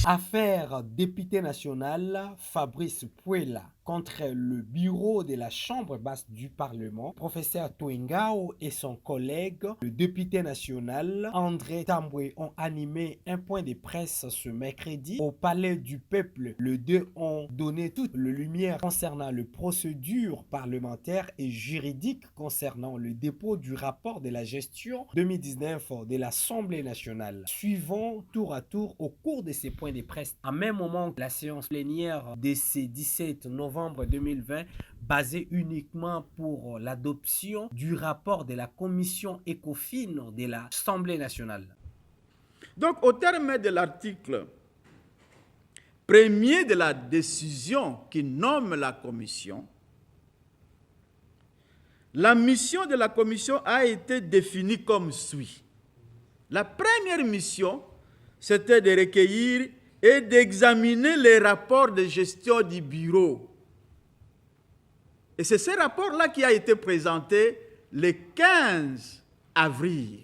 Affaire député national Fabrice Puela contre le bureau de la Chambre basse du Parlement, professeur Touengao et son collègue, le député national André Tamboué, ont animé un point de presse ce mercredi au Palais du Peuple. Les deux ont donné toute la lumière concernant les procédures parlementaires et juridiques concernant le dépôt du rapport de la gestion 2019 de l'Assemblée nationale. Suivons tour à tour au cours de ces points de presse, en même moment que la séance plénière de ce 17 novembre 2020, basée uniquement pour l'adoption du rapport de la commission ECOFIN de l'Assemblée nationale. Donc, au terme de l'article premier de la décision qui nomme la commission, la mission de la commission a été définie comme suit. La première mission, c'était de recueillir et d'examiner les rapports de gestion du bureau. Et c'est ce rapport-là qui a été présenté le 15 avril.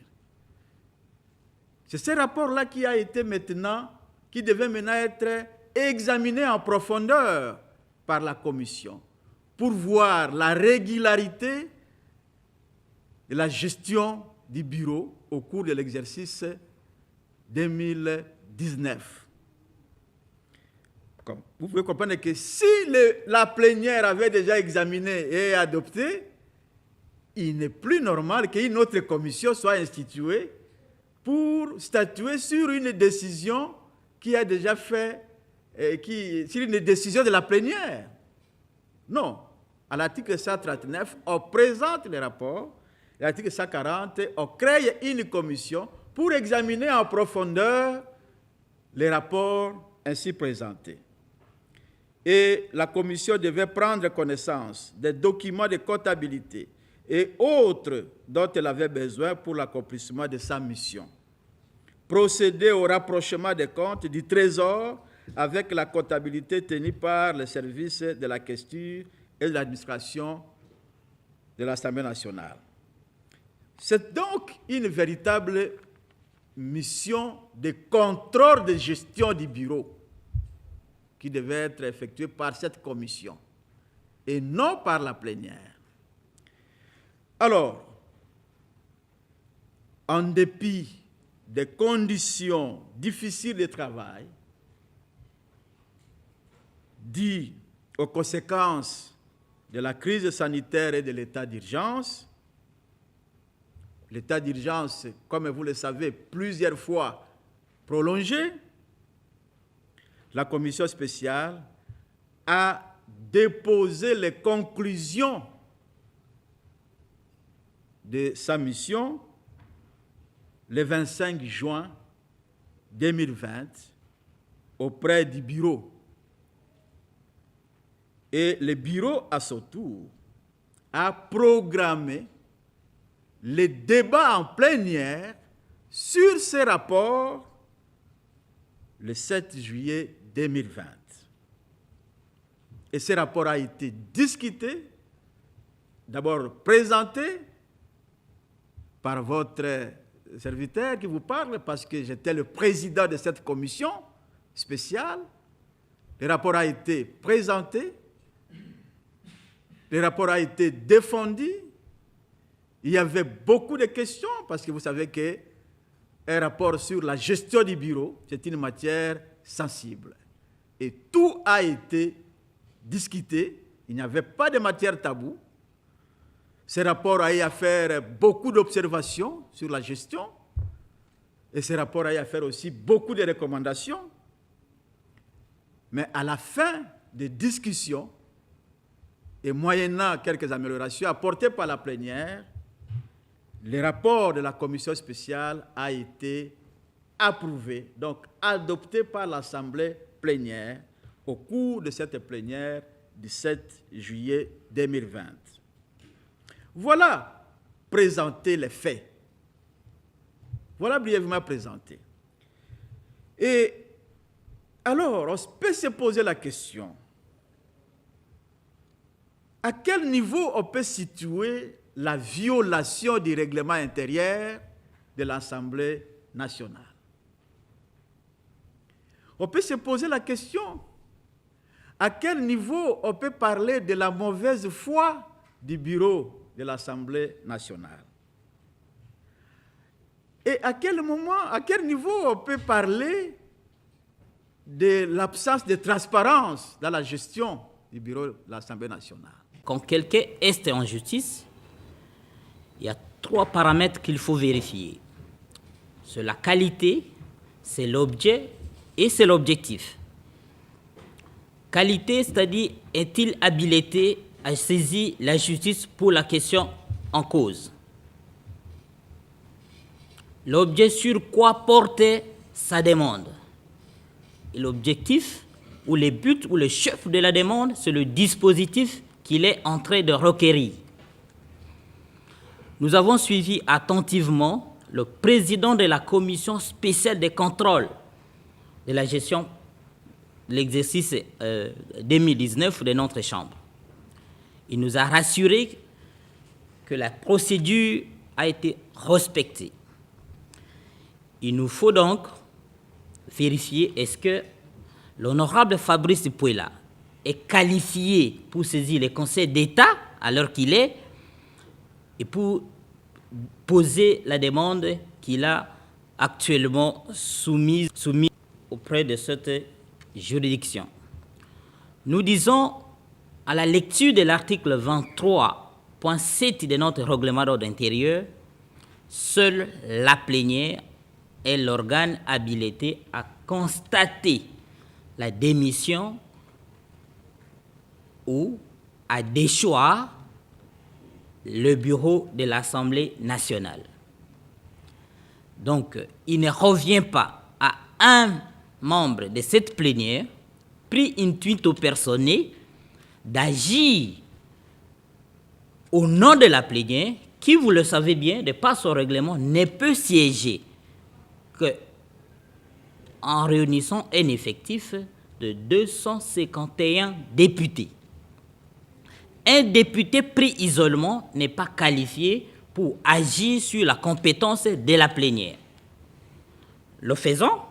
C'est ce rapport-là qui devait maintenant être examiné en profondeur par la commission pour voir la régularité de la gestion du bureau au cours de l'exercice 2019. Vous pouvez comprendre que si la plénière avait déjà examiné et adopté, il n'est plus normal qu'une autre commission soit instituée pour statuer sur une décision qui a déjà fait, sur une décision de la plénière. Non. À l'article 139, on présente les rapports. À l'article 140, on crée une commission pour examiner en profondeur les rapports ainsi présentés. Et la commission devait prendre connaissance des documents de comptabilité et autres dont elle avait besoin pour l'accomplissement de sa mission. Procéder au rapprochement des comptes du Trésor avec la comptabilité tenue par les services de la questure et de l'administration de l'Assemblée nationale. C'est donc une véritable mission de contrôle de gestion du bureau qui devait être effectuée par cette commission et non par la plénière. Alors, en dépit des conditions difficiles de travail, dues aux conséquences de la crise sanitaire et de l'état d'urgence, l'état d'urgence, comme vous le savez, plusieurs fois prolongé, la commission spéciale a déposé les conclusions de sa mission le 25 juin 2020 auprès du bureau. Et le bureau, à son tour, a programmé les débats en plénière sur ces rapports le 7 juillet 2020. Et ce rapport a été discuté, d'abord présenté par votre serviteur qui vous parle, parce que j'étais le président de cette commission spéciale. Le rapport a été présenté, le rapport a été défendu. Il y avait beaucoup de questions, parce que vous savez qu'un rapport sur la gestion du bureau, c'est une matière sensible. Et tout a été discuté, il n'y avait pas de matière taboue. Ce rapport a eu à faire beaucoup d'observations sur la gestion, et ce rapport a eu à faire aussi beaucoup de recommandations. Mais à la fin des discussions, et moyennant quelques améliorations apportées par la plénière, le rapport de la commission spéciale a été approuvé, donc adopté par l'Assemblée plénière au cours de cette plénière du 7 juillet 2020. Voilà présenter les faits. Voilà brièvement présenté. Et alors, on peut se poser la question, à quel niveau on peut situer la violation du règlement intérieur de l'Assemblée nationale? On peut se poser la question, à quel niveau on peut parler de la mauvaise foi du bureau de l'Assemblée nationale? Et à quel moment, à quel niveau on peut parler de l'absence de transparence dans la gestion du bureau de l'Assemblée nationale? Quand quelqu'un est en justice, il y a 3 paramètres qu'il faut vérifier. C'est la qualité, c'est l'objet et c'est l'objectif. Qualité, c'est-à-dire, est-il habilité à saisir la justice pour la question en cause? L'objet sur quoi porter sa demande. Et l'objectif, ou le but, ou le chef de la demande, c'est le dispositif qu'il est en train de requérir. Nous avons suivi attentivement le président de la commission spéciale de contrôle de la gestion de l'exercice 2019 de notre Chambre. Il nous a rassuré que la procédure a été respectée. Il nous faut donc vérifier est-ce que l'honorable Fabrice Puela est qualifié pour saisir le Conseil d'État à l'heure qu'il est et pour poser la demande qu'il a actuellement soumise auprès de cette juridiction. Nous disons, à la lecture de l'article 23.7 de notre règlement d'ordre intérieur, seule la plénière est l'organe habilité à constater la démission ou à déchoir le bureau de l'Assemblée nationale. Donc, il ne revient pas à un membre de cette plénière, pris intuito personae, d'agir au nom de la plénière, qui, vous le savez bien, de par son règlement, ne peut siéger qu'en réunissant un effectif de 251 députés. Un député pris isolement n'est pas qualifié pour agir sur la compétence de la plénière. Le faisant,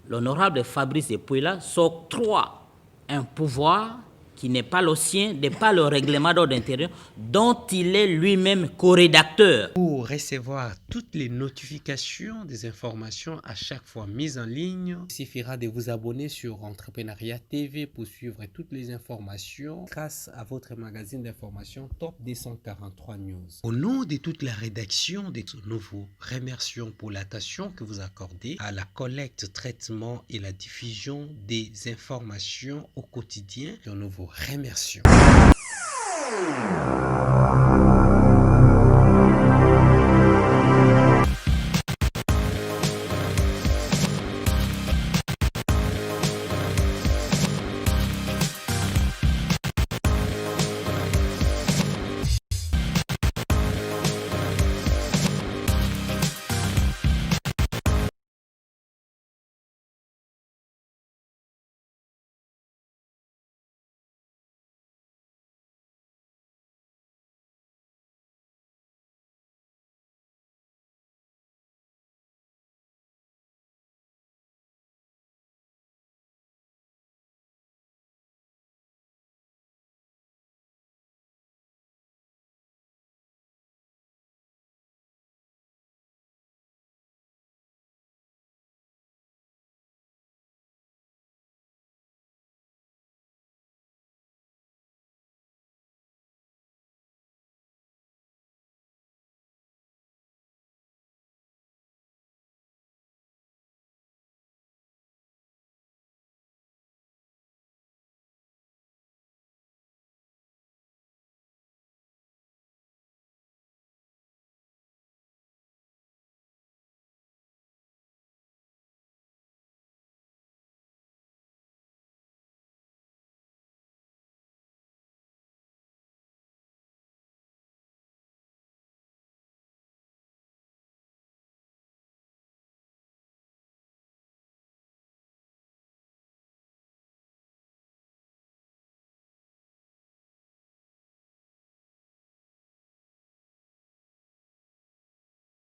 l'honorable Fabrice Puela s'octroie un pouvoir qui n'est pas le sien, de par le règlement d'ordre intérieur, dont il est lui-même co-rédacteur. Pour recevoir toutes les notifications des informations à chaque fois mises en ligne, il suffira de vous abonner sur Entrepreneuriat TV pour suivre toutes les informations grâce à votre magazine d'information Top 243 News. Au nom de toute la rédaction, nous vous remercions pour l'attention que vous accordez à la collecte, traitement et la diffusion des informations au quotidien. Nous vous remercions.